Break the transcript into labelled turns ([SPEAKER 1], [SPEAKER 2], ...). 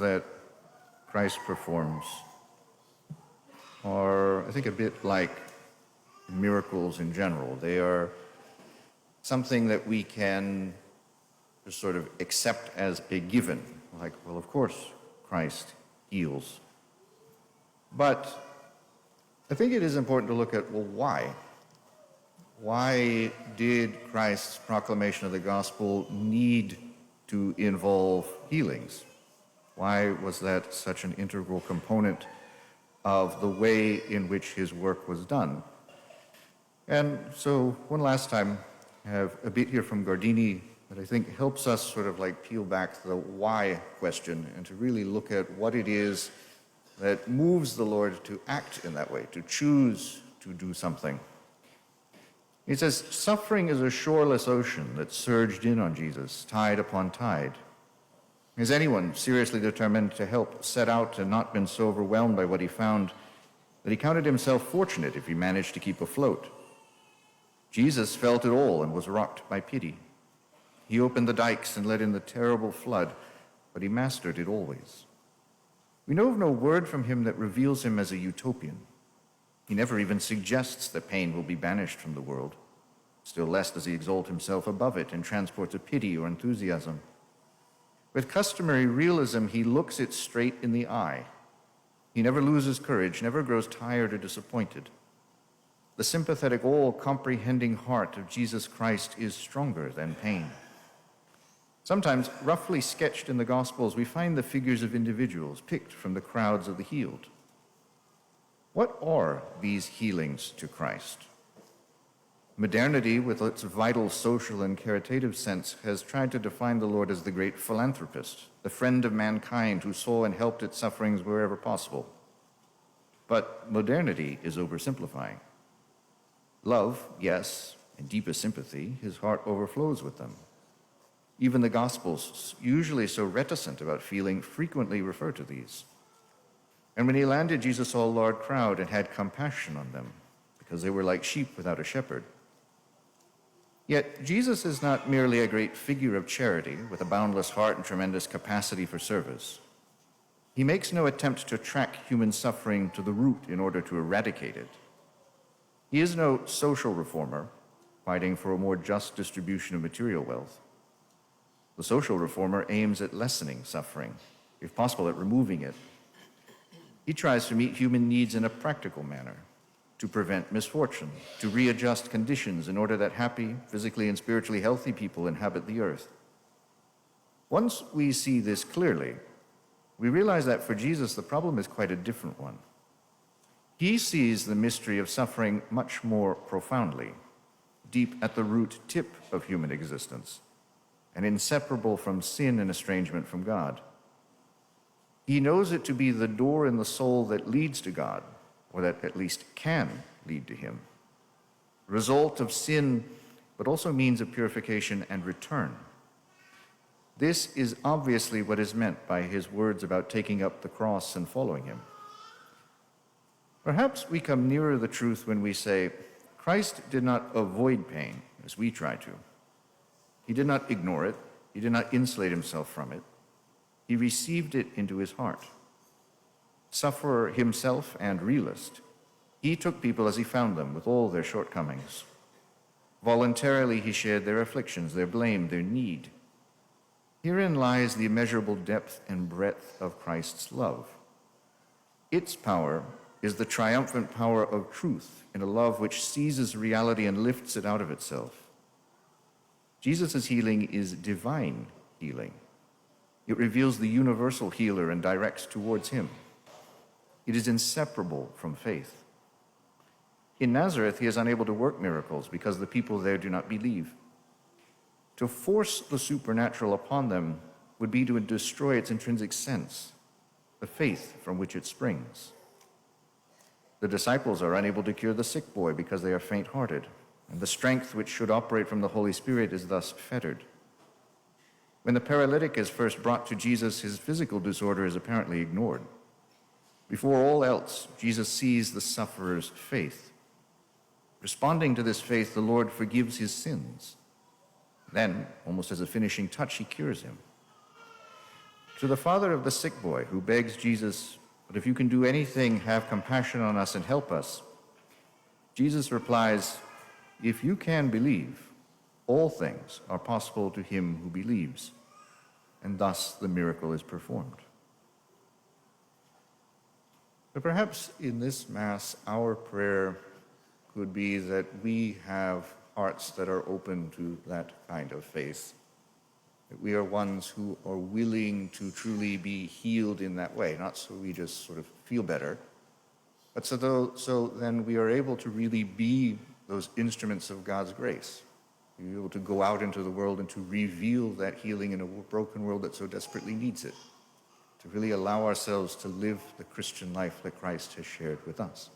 [SPEAKER 1] that Christ performs are, I think, a bit like miracles in general. They are something that we can just sort of accept as a given. Like, well, of course, Christ heals. But I think it is important to look at, well, why? Why did Christ's proclamation of the gospel need to involve healings? Why was that such an integral component of the way in which his work was done? And so one last time, I have a bit here from Gardini that I think helps us sort of like peel back the why question and to really look at what it is that moves the Lord to act in that way, to choose to do something. He says, suffering is a shoreless ocean that surged in on Jesus, tide upon tide. Has anyone seriously determined to help set out and not been so overwhelmed by what he found that he counted himself fortunate if he managed to keep afloat? Jesus felt it all and was rocked by pity. He opened the dikes and let in the terrible flood, but he mastered it always. We know of no word from him that reveals him as a utopian. He never even suggests that pain will be banished from the world. Still less does he exalt himself above it in transports of pity or enthusiasm. With customary realism, he looks it straight in the eye. He never loses courage, never grows tired or disappointed. The sympathetic, all-comprehending heart of Jesus Christ is stronger than pain. Sometimes, roughly sketched in the Gospels, we find the figures of individuals picked from the crowds of the healed. What are these healings to Christ? Modernity, with its vital social and caritative sense, has tried to define the Lord as the great philanthropist, the friend of mankind who saw and helped its sufferings wherever possible. But modernity is oversimplifying. Love, yes, and deepest sympathy, his heart overflows with them. Even the Gospels, usually so reticent about feeling, frequently refer to these. And when he landed, Jesus saw a large crowd and had compassion on them, because they were like sheep without a shepherd. Yet Jesus is not merely a great figure of charity with a boundless heart and tremendous capacity for service. He makes no attempt to track human suffering to the root in order to eradicate it. He is no social reformer, fighting for a more just distribution of material wealth. The social reformer aims at lessening suffering, if possible at removing it. He tries to meet human needs in a practical manner, to prevent misfortune, to readjust conditions in order that happy, physically and spiritually healthy people inhabit the earth. Once we see this clearly, we realize that for Jesus the problem is quite a different one. He sees the mystery of suffering much more profoundly, deep at the root tip of human existence, and inseparable from sin and estrangement from God. He knows it to be the door in the soul that leads to God, or that at least can lead to him. Result of sin, but also means of purification and return. This is obviously what is meant by his words about taking up the cross and following him. Perhaps we come nearer the truth when we say, Christ did not avoid pain as we try to. He did not ignore it. He did not insulate himself from it. He received it into his heart. Sufferer himself and realist, he took people as he found them with all their shortcomings. Voluntarily he shared their afflictions, their blame, their need. Herein lies the immeasurable depth and breadth of Christ's love. Its power is the triumphant power of truth in a love which seizes reality and lifts it out of itself. Jesus' healing is divine healing. It reveals the universal healer and directs towards him. It is inseparable from faith. In Nazareth, he is unable to work miracles because the people there do not believe. To force the supernatural upon them would be to destroy its intrinsic sense, the faith from which it springs. The disciples are unable to cure the sick boy because they are faint-hearted, and the strength which should operate from the Holy Spirit is thus fettered. When the paralytic is first brought to Jesus, his physical disorder is apparently ignored. Before all else, Jesus sees the sufferer's faith. Responding to this faith, the Lord forgives his sins. Then, almost as a finishing touch, he cures him. To the father of the sick boy who begs Jesus, "But if you can do anything, have compassion on us and help us," Jesus replies, "If you can believe, all things are possible to him who believes." And thus the miracle is performed. But perhaps in this Mass, our prayer could be that we have hearts that are open to that kind of faith, that we are ones who are willing to truly be healed in that way, not so we just sort of feel better, but so then we are able to really be those instruments of God's grace, to be able to go out into the world and to reveal that healing in a broken world that so desperately needs it, to really allow ourselves to live the Christian life that Christ has shared with us.